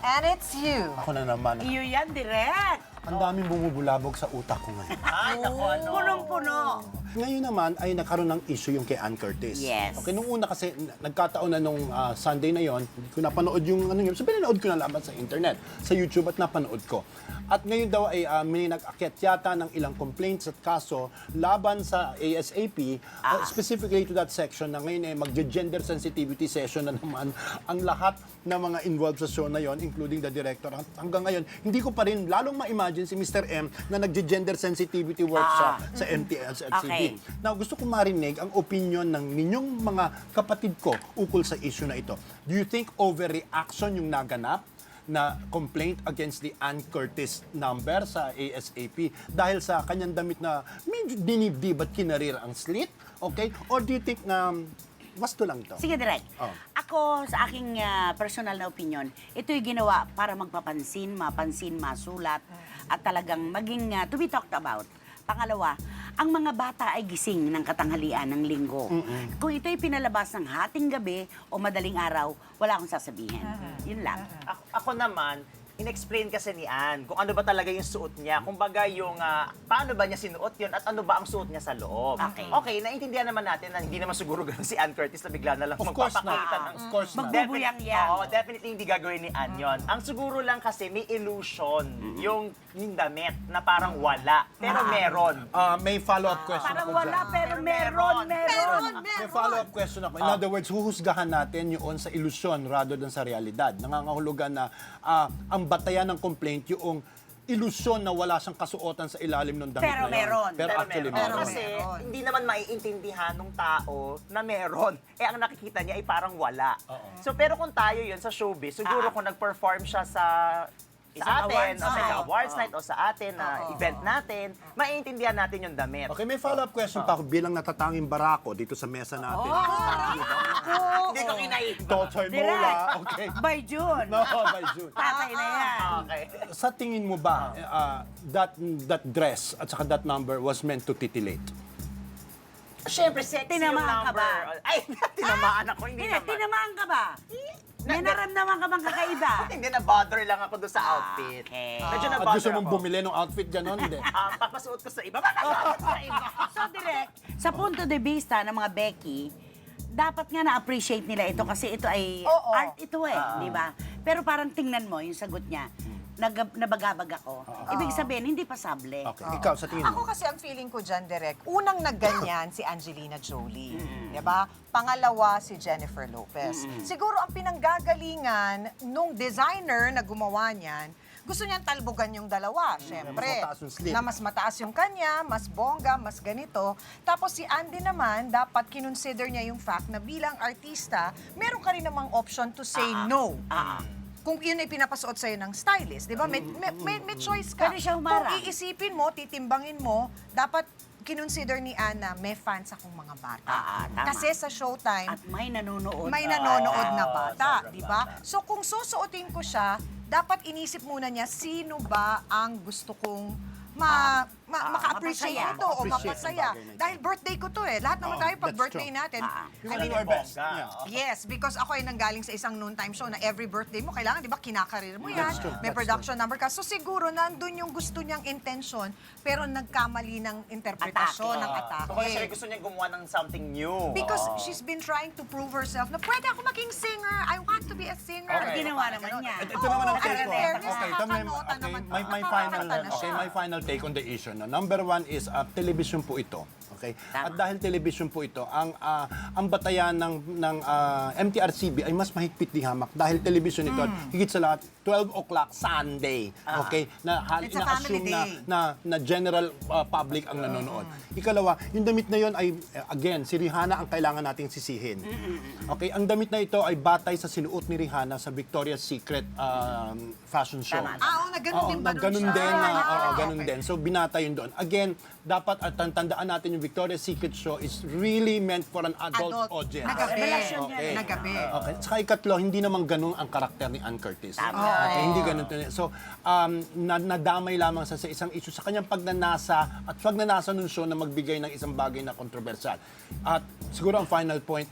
And it's you. Ako na naman. Iyo yan, direct. Ang daming bumubulabog sa utak ko ngayon. Ay, naku, ano. Punong-puno. Ngayon naman ay nagkaroon ng issue yung kay Ann Curtis. Yes. Okay, nung una kasi nagkataon na nung Sunday na yon, hindi ko napanood yung ano yun. So pinanood ko na lamang sa internet, sa YouTube at napanood ko. At ngayon daw ay may nag-akyat yata ng ilang complaints at kaso laban sa ASAP, specifically to that section na ngayon ay mag-gender sensitivity session na naman ang lahat ng mga involved sa show na yon, including the director. Hanggang ngayon, hindi ko pa rin lalong ma-imagine si Mr. M na nag-gender sensitivity workshop sa MTL at Okay. Now, gusto ko marinig ang opinion ng ninyong mga kapatid ko ukol sa issue na ito. Do you think overreaction yung naganap na complaint against the Ann Curtis number sa ASAP dahil sa kanyang damit na medyo dinibdib at kinarir ang slit? Okay? Or do you think na wasto lang to? Sige, direct. Oh. Ako, sa aking personal na opinion, ito'y ginawa para magpapansin, mapansin, masulat, at talagang maging to be talked about. Pangalawa, ang mga bata ay gising ng katanghalian ng linggo. Kung ito'y pinalabas ng hating gabi o madaling araw, wala akong sasabihin. Yun lang. Ako naman, in-explain kasi ni Ann kung ano ba talaga yung suot niya. Kumbaga yung paano ba niya sinuot yun at ano ba ang suot niya sa loob. Okay. Naiintindihan naman natin na hindi naman siguro ganun si Ann Curtis na bigla na lang Of course magpapakita not. ng... Of course not. Magbubuyang-yang. Oo, definitely hindi gagawin ni Ann yun. Ang siguro lang kasi may illusion yung damit na parang wala. Pero meron. May follow-up question Parang ako wala, dyan. pero meron. May follow-up question ako. In other words, huhusgahan natin yun sa ilusyon rather than sa realidad. Nangangahulugan na ang batayan ng complaint yung ilusyon na wala siyang kasuotan sa ilalim ng damit Pero na yun. meron. Pero actually Pero meron. kasi hindi naman maiintindihan ng tao na meron. Ang nakikita niya ay parang wala. So pero kung tayo yun sa showbiz, siguro kung nag-perform siya sa Isang atin, awards o sa night. awards night, o sa atin, na event natin, maiintindihan natin yung damit. Okay, may follow-up question pa ako bilang natatanging barako dito sa mesa natin. Hindi ko kinain. Totoy Direct. Mola. Okay. By June. No, by June. Tatay na yan. Okay. Sa tingin mo ba, that dress at saka that number was meant to titillate? Siyempre, sexy Tinamaan yung ka number. ba? Ay, tinamaan ako. Hindi Hindi, naman. tinamaan ka ba? May naramdaman ka bang kakaiba? Hindi, na-bother lang ako doon sa outfit. Okay. Medyo At na-bother gusto mong ako. bumili ng outfit gano'n? Hindi. Papasuot ko sa iba. Papasuot ko sa iba. So, direct, sa punto de vista ng mga Becky, dapat nga na-appreciate nila ito kasi ito ay Oo. art ito di ba? Pero parang tingnan mo yung sagot niya, nabagabag ako. Ibig sabihin, hindi pasable. Okay, ikaw sa tingin Ako mo? kasi ang feeling ko dyan, direct, unang nagganyan si Angelina Jolie. Diba? Pangalawa, si Jennifer Lopez. Siguro ang pinanggagalingan nung designer na gumawa niyan, gusto niyang talbogan yung dalawa, syempre. Mas mataas yung slit. Na mas mataas yung kanya, mas bongga, mas ganito. Tapos si Andy naman, dapat kinonsider niya yung fact na bilang artista, meron ka rin namang option to say no. Kung yun ay pinapasuot sa'yo ng stylist, di ba? May choice ka. Pwede siya humarang. Kung iisipin mo, titimbangin mo, dapat kinonsider ni Anna, may fans akong mga bata. Tama. Kasi sa Showtime, At may nanonood. may nanonood na bata, sobrang di ba? bata. So kung susuotin ko siya, dapat inisip muna niya, sino ba ang gusto kong maka-appreciate mapasaya. ito o Appreciate mapasaya. ang bagay na ito. Dahil birthday ko to eh. Lahat naman tayo pag that's birthday true. natin. We're I doing mean, our best. bongga. Yeah. yes, because ako ay nanggaling sa isang noontime show na every birthday mo, kailangan, di ba, kinakarir mo yan. That's true, May that's production number ka. So siguro, nandun yung gusto niyang intention, pero nagkamali ng interpretasyon, ng So kaya siya atake. gusto niya gumawa ng something new. Because she's been trying to prove herself na pwede ako maging singer. I want to be a singer. Okay. Ginawa naman niya. Ito naman ang Oo, take in ko. fairness, Okay, ito nakakanota naman. my final take on the issue. No? Number one is television po ito. Okay? Tama. At dahil television po ito, ang batayan ng MTRCB ay mas mahigpit di hamak dahil television ito at higit sa lahat 12 o'clock Sunday. Okay? It's a family Na-assume day. na general public ang nanonood. Ikalawa, yung damit na yon ay again si Rihanna ang kailangan nating sisihin. Okay? Ang damit na ito ay batay sa sinuot ni Rihanna sa Victoria's Secret fashion show. Tama. Oo, na ganun din ba nun ganun siya? din. Ah, Ganun okay. din. So, binata yun doon. Again, dapat at tandaan natin yung Victoria's Secret show is really meant for an adult audience. Nagabi. Revelasyon yan. Okay. Nagabi. Okay. Saka ikatlo, hindi naman ganun ang karakter ni Ann Curtis. Tama. Okay, hindi ganun. So, nadamay lamang sa isang issue sa kanyang pagnanasa at pagnanasa nun show na magbigay ng isang bagay na kontrobersyal. At siguro ang final point,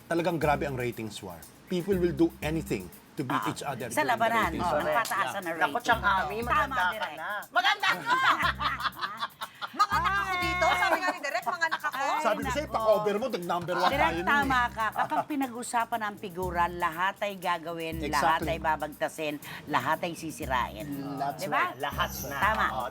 talagang grabe ang ratings war. People will do anything to beat each other. Sa during the labanan, ratings. ang pataasan na rating. Naku, Chang Ami, maganda Tama, ka direct. na. Maganda ka! Mga ako dito, sabi nga ni Direk, mga ako. Sabi ko sa'yo, pa-cover mo, nag-number 1 tayo Direct, nun tama ka. Kapag pinag-usapan ang figuran, lahat ay gagawin, lahat Exactly. ay babagtasin, lahat ay sisirain. That's Diba? right. Lahat na. Tama. Oo.